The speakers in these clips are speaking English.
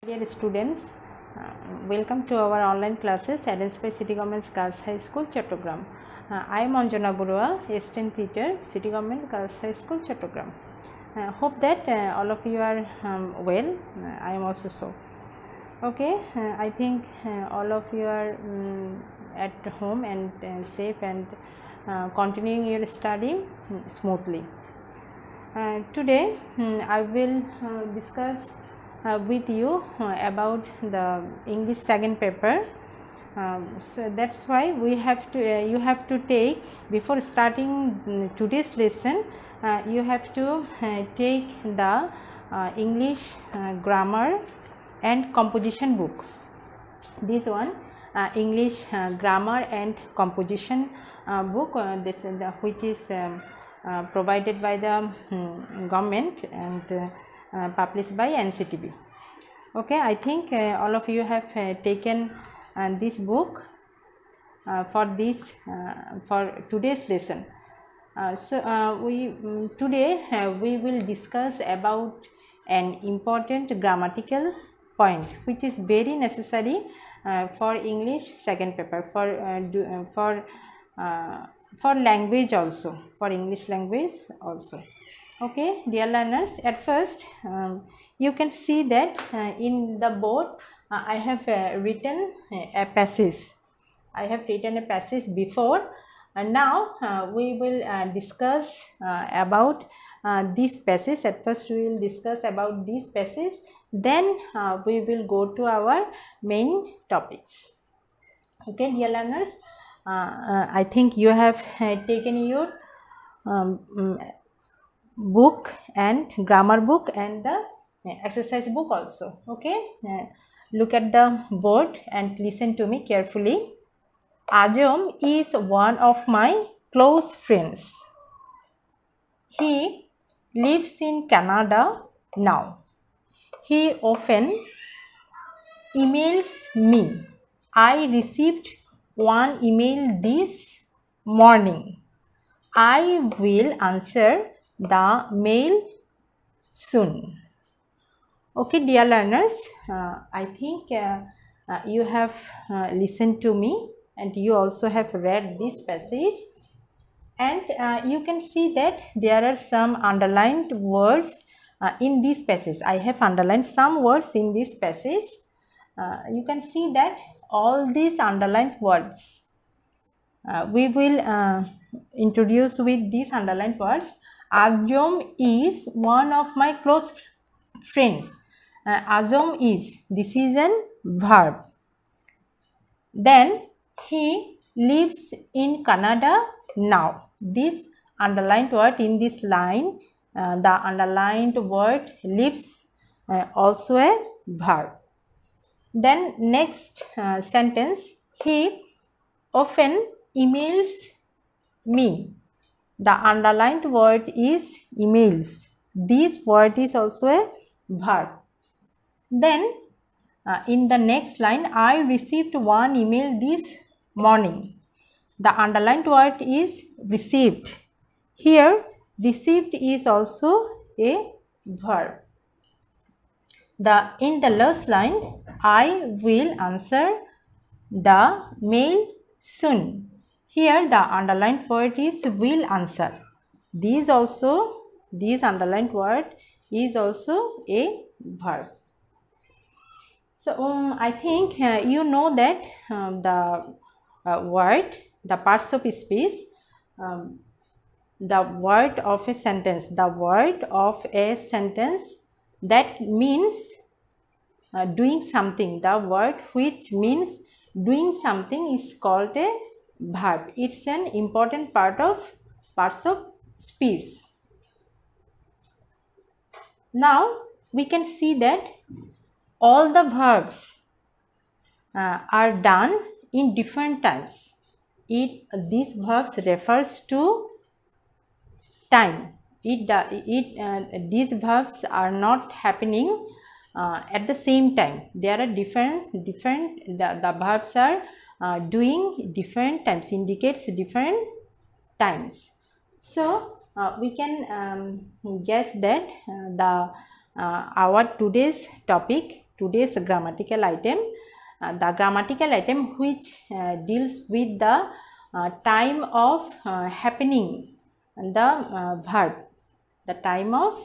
Dear students, welcome to our online classes arranged by City Government Girls High School, Chattogram. I am Anjana Barua, assistant teacher, City Government Girls High School, Chattogram. Hope that all of you are well. I am also so. Okay, I think all of you are at home and safe and continuing your study smoothly. Today I will discuss with you about the English second paper. So that's why we have to you have to take, before starting today's lesson, you have to take the English grammar and composition book. This one, English grammar and composition book, which is provided by the government and published by NCTB. Okay, I think all of you have taken this book for today's lesson. Today we will discuss about an important grammatical point which is very necessary for English second paper, for language also, for English language also. Okay, dear learners, at first you can see that in the board I have written a passage. I have written a passage before, and now we will discuss about this passage. At first we will discuss about this passage, then we will go to our main topics. Okay, dear learners, I think you have taken your book and grammar book and the exercise book also. Okay, look at the board and listen to me carefully. Ajam is one of my close friends. He lives in Canada now. He often emails me. I received one email this morning. I will answer the mail soon. Okay, dear learners, I think you have listened to me and you also have read this passage, and you can see that there are some underlined words in this passage. I have underlined some words in this passage. You can see that all these underlined words we will introduce with these underlined words. Ajam is one of my close friends. Ajam is, this is an verb. Then he lives in Canada now. This underlined word in this line, the underlined word lives, also a verb. Then next sentence, he often emails me. The underlined word is emails. This word is also a verb. Then in the next line, I received one email this morning. The underlined word is received. Here received is also a verb. In the last line, I will answer the mail soon. Here the underlined word is will answer. This underlined word is also a verb. So I think you know that the parts of speech, the word of a sentence, that means doing something. The word which means doing something is called a verb. It's an important part of parts of speech. Now we can see that all the verbs are done in different times. These verbs refers to time. These verbs are not happening at the same time. There are the verbs are doing different times, indicates different times. So we can guess that our today's topic today's grammatical item, the grammatical item which deals with the time of happening the verb, the time of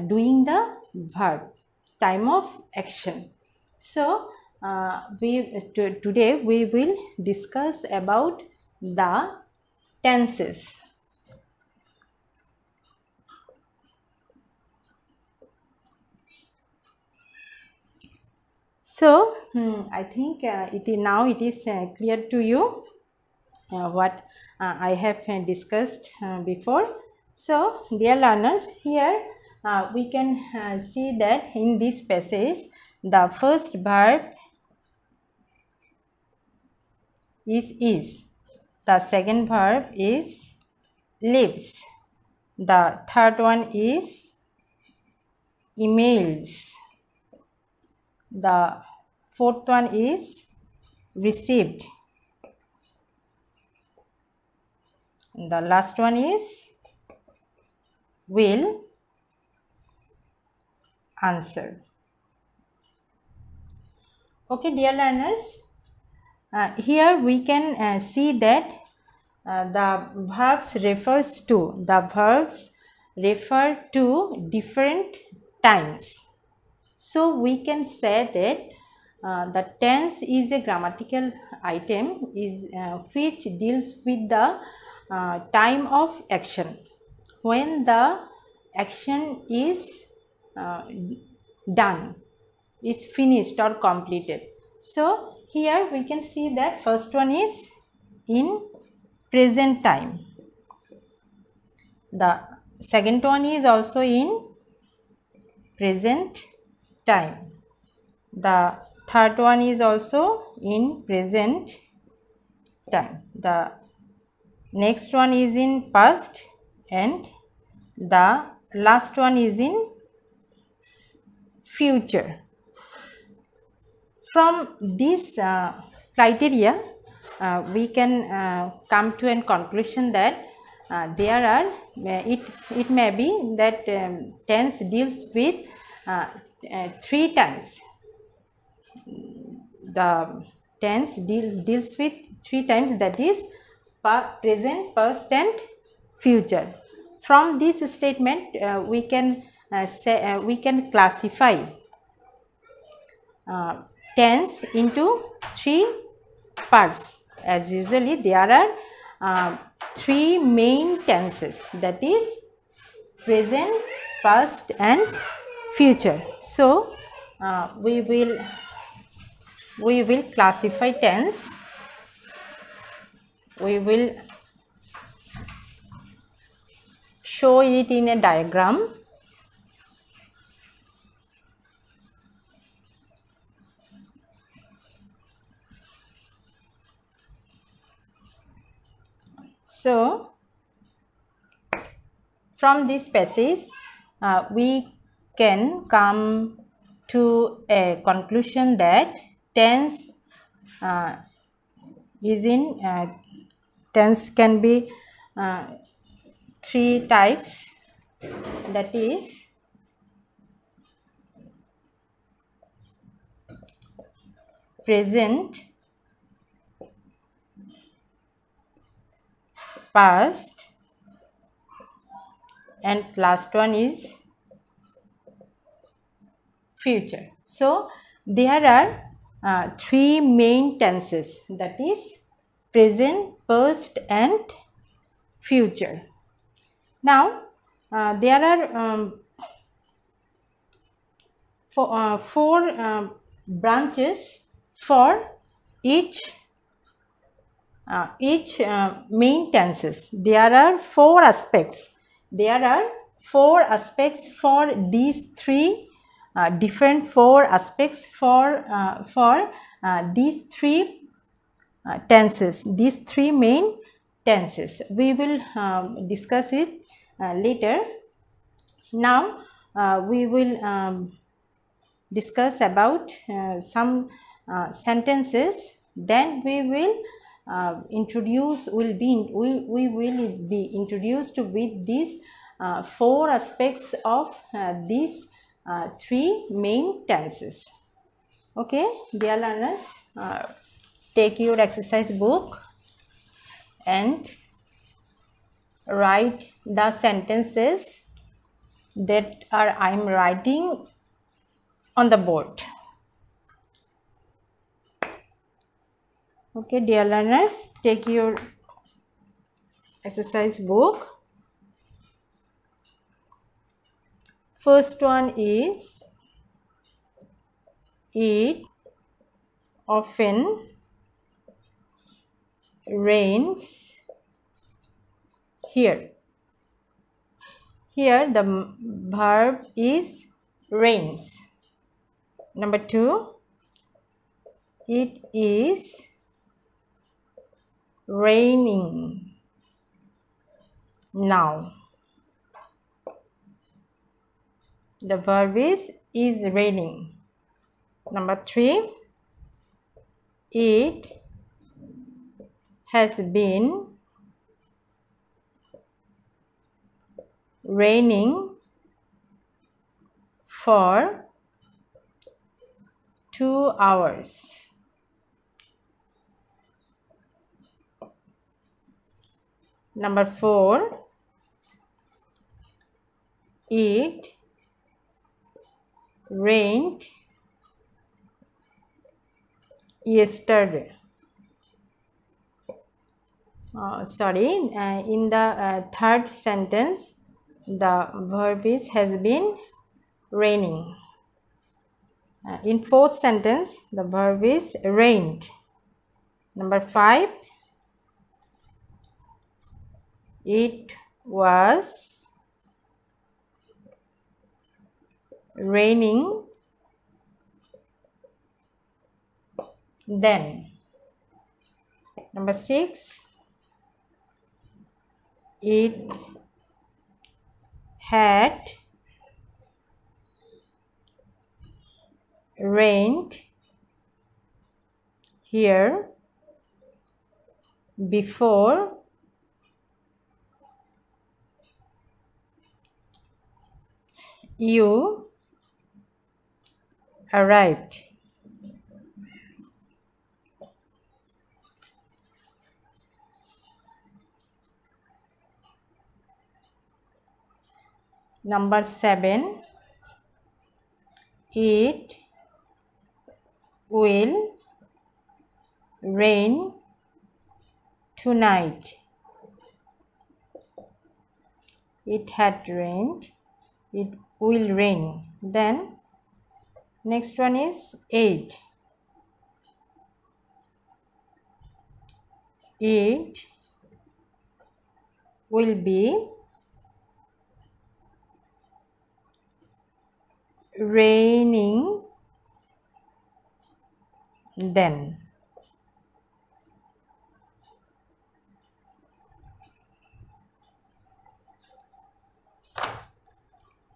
doing the verb, time of action. So today we will discuss about the tenses. So I think now it is clear to you what I have discussed before. So dear learners, here we can see that in this passage the first verb is, the second verb is lives, the third one is emails, the fourth one is received, the last one is will answer. Okay, dear learners, here we can see that the verbs refer to different times. So we can say that the tense is a grammatical item which deals with the time of action, when the action is done, is finished or completed. So here we can see that first one is in present time, the second one is also in present time, the third one is also in present time, the next one is in past, and the last one is in future. From this criteria we can come to a conclusion that there are it may be that tense deals with 3 times. The tense deals with 3 times, that is present, past and future. From this statement we can we can classify tense into 3 parts. As usually there are 3 main tenses, that is present, past and future. So we will classify tense. We will show it in a diagram. So from this passage we can come to a conclusion that tense tense can be 3 types, that is present, past, and last one is future. So there are 3 main tenses, that is present, past and future. Now there are 4 branches for each main tenses. There are 4 aspects. There are 4 aspects for these 3 different 4 aspects for these 3 tenses, these 3 main tenses. We will discuss it later. Now we will discuss about some sentences, then we will we will be introduced with these 4 aspects of these three main tenses. Okay, dear learners, take your exercise book and write the sentences that I am writing on the board. Okay, dear learners, take your exercise book. First one is, it often rains here. Here the verb is rains. Number two, it is raining now. The verb is raining. Number three, it has been raining for 2 hours. Number four, it rained yesterday. In the third sentence, the verb is has been raining. In fourth sentence, the verb is rained. Number five, it was raining then. Number six, it had rained here before you arrived. Number seven, it will rain tonight. It had rained, it will rain. Then next one is 8. It will be raining then.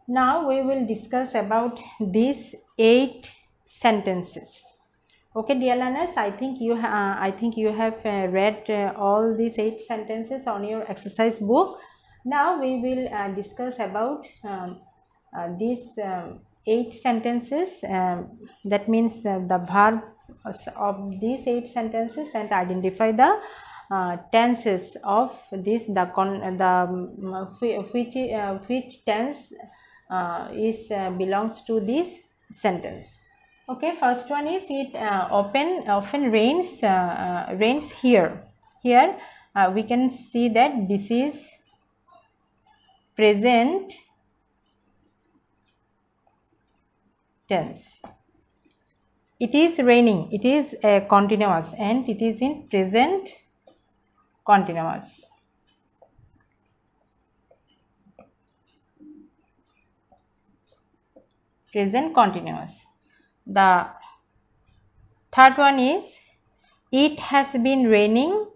Now we will discuss about these 8 sentences. Okay, dear learners, I think you have read all these 8 sentences on your exercise book. Now we will discuss about these 8 sentences. That means the verbs of these 8 sentences, and identify the tenses of this, which tense belongs to this sentence. Okay, first one is, it often rains here. Here we can see that this is present tense. It is raining, it is continuous, and it is in present continuous. Present continuous. The third one is, it has been raining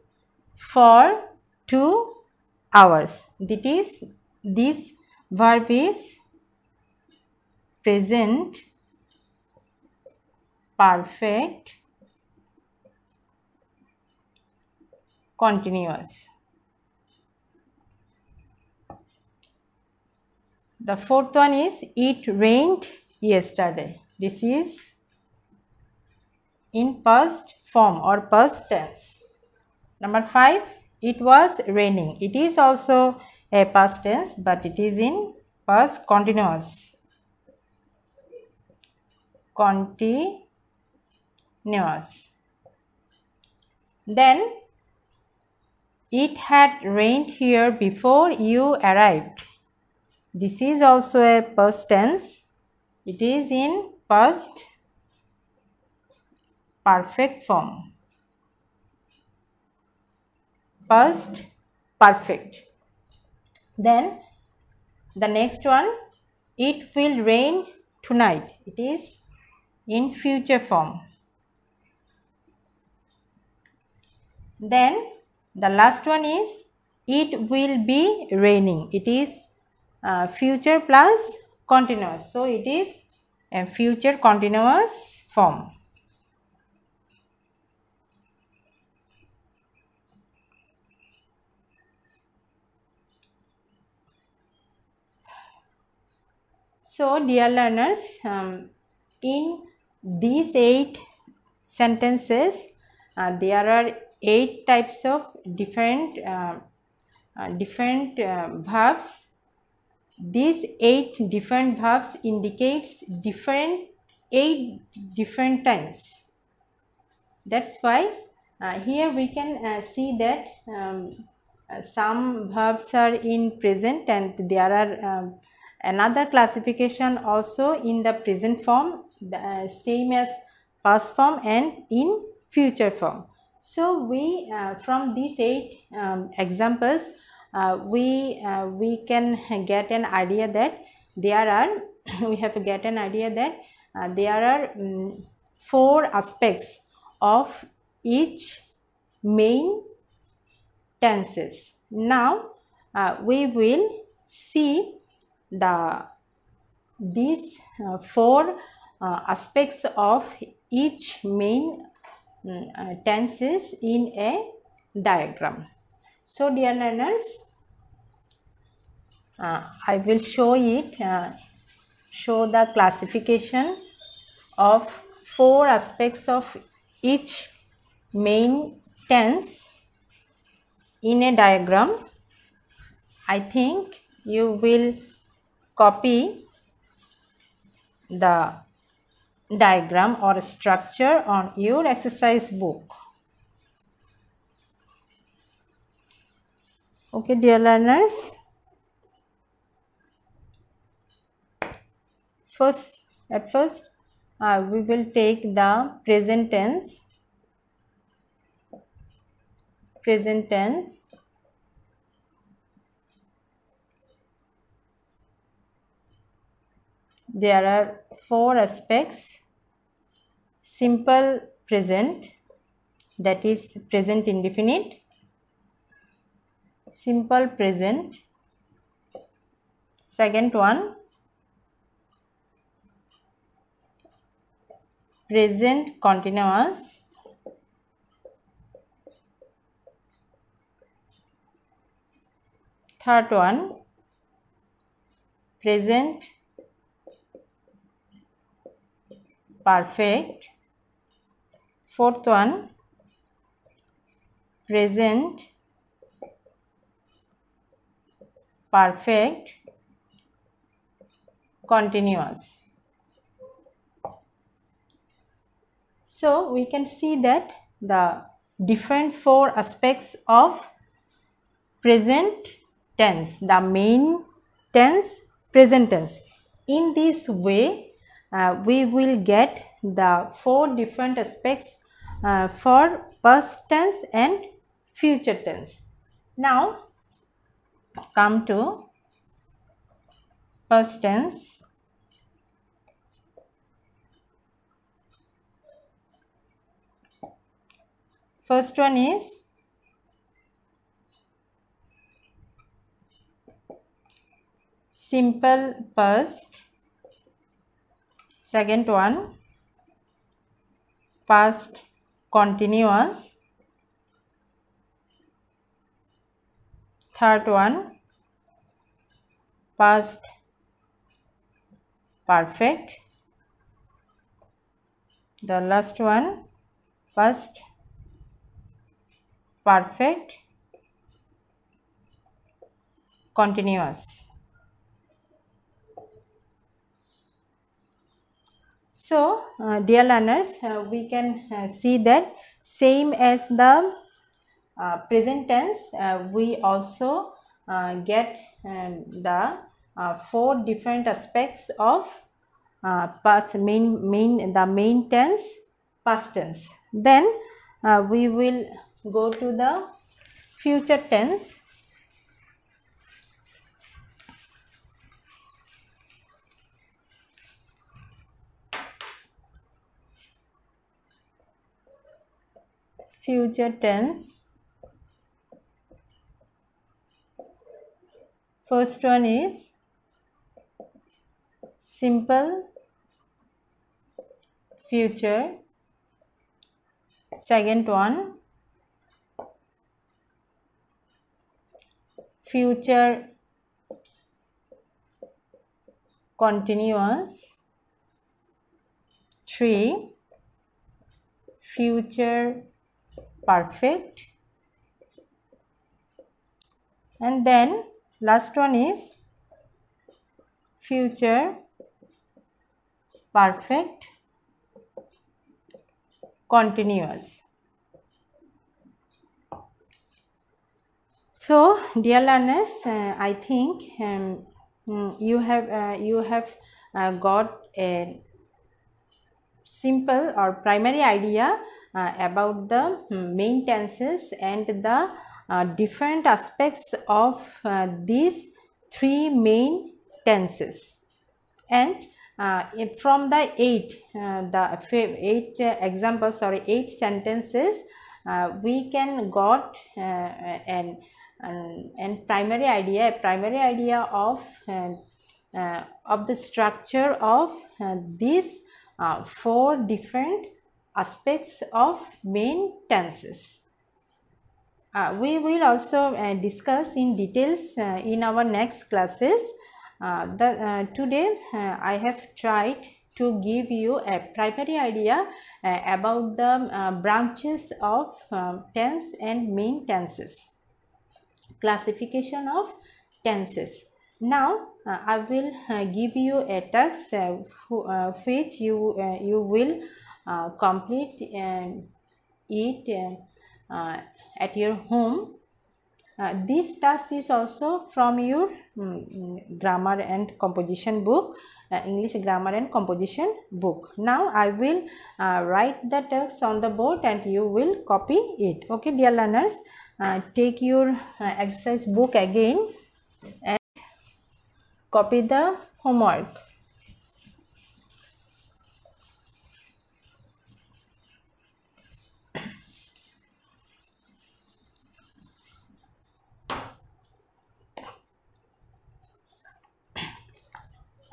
for 2 hours. This verb is present perfect continuous. The fourth one is, it rained yesterday. This is in past form or past tense. Number 5, it was raining. It is also a past tense, but it is in past continuous. Then it had rained here before you arrived. This is also a past tense. It is in past perfect form. Past perfect. Then the next one, it will rain tonight. It is in future form. Then the last one is, it will be raining. It is future plus continuous. So it is a future continuous form. So dear learners, in these 8 sentences, there are 8 types of different verbs. These 8 different verbs indicates 8 different times. That's why here we can see that some verbs are in present, and there are another classification also in the present form, same as past form and in future form. So we from these 8 examples, we can get an idea that there are we have to get an idea that there are 4 aspects of each main tenses. Now we will see these 4 aspects of each main tenses in a diagram. So dear learners, I will show the classification of 4 aspects of each main tense in a diagram. I think you will copy the diagram or structure on your exercise book. Okay, dear learners. At first, we will take the present tense. Present tense. There are 4 aspects. Simple present, that is present indefinite. Simple present. Second one, present continuous. Third one, present perfect. Fourth one, present perfect continuous. So we can see that the different 4 aspects of present tense, the main tense, present tense. In this way, we will get the 4 different aspects for past tense and future tense. Now come to past tense. First one is simple past. Second one, past continuous. Third one, past perfect. The last one, past perfect continuous. So, dear learners, we can see that same as the present tense, we also get the four different aspects of past main tense, past tense. Then we will go to the future tense. Future tense. First one is simple future. Second one, future continuous. 3, future perfect. And then last one is future perfect continuous. So, dear learners, I think you have got a simple or primary idea about the main tenses and the different aspects of these three main tenses. And from the eight sentences, we can got a primary idea of the structure of these four different aspects of main tenses. We will also discuss in details in our next classes. Today I have tried to give you a primary idea about the branches of tense and main tenses, classification of tenses. Now I will give you a task which you will complete it at your home. This task is also from your grammar and composition book, English grammar and composition book. Now I will write the text on the board and you will copy it. Okay, dear learners, take your exercise book again and copy the homework.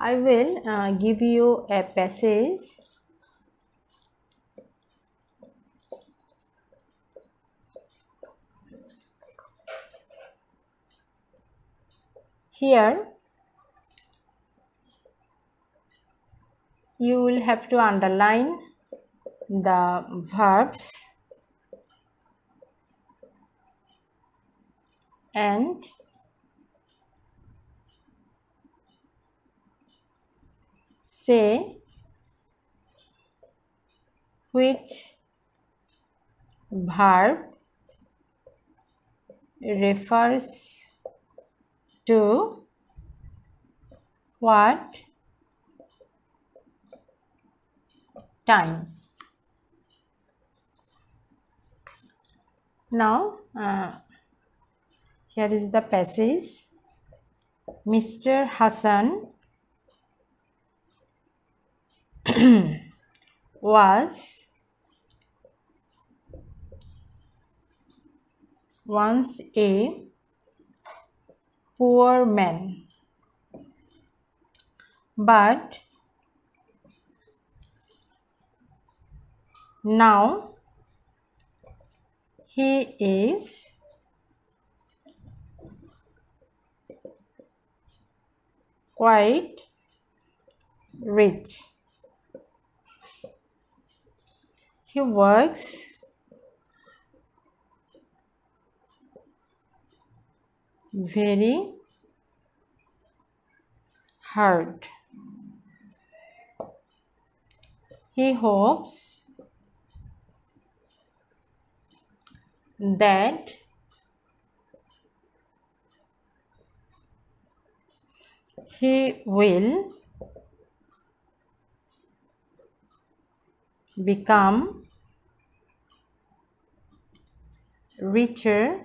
I will give you a passage. Here you will have to underline the verbs and say which verb refers to what time. Now here is the passage. Mr. Hassan was once a poor man, but now he is quite rich. He works very hard. He hopes that he will become richer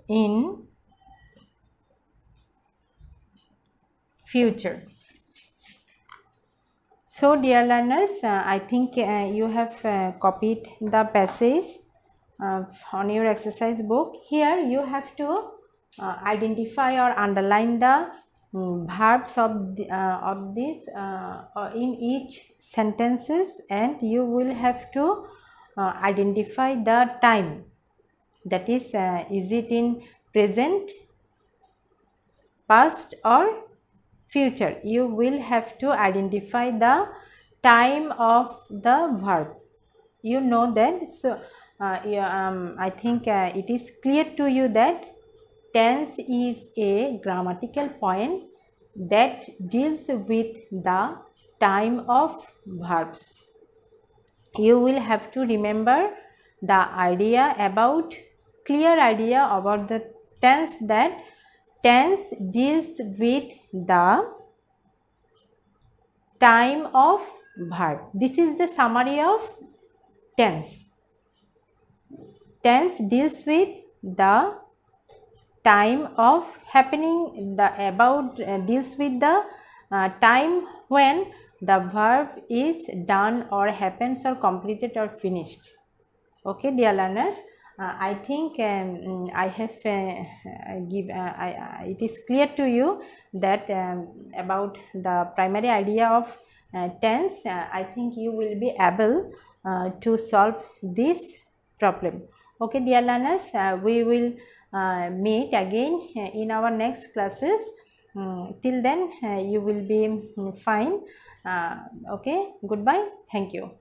in future. So dear learners, I think you have copied the passage on your exercise book. Here you have to identify or underline the verbs of this in each sentences, and you will have to identify the time, that is it in present, past or future. You will have to identify the time of the verb. You know that. So I think it is clear to you that tense is a grammatical point that deals with the time of verbs. You will have to remember the clear idea about the tense, that tense deals with the time of verb. This is the summary of tense. Tense deals with the time of happening, deals with the time when the verb is done or happens or completed or finished. Okay, dear learners, I think I have it is clear to you that about the primary idea of tense. I think you will be able to solve this problem. Okay, dear learners, we will meet again in our next classes. Till then, you will be fine. Okay, goodbye. Thank you.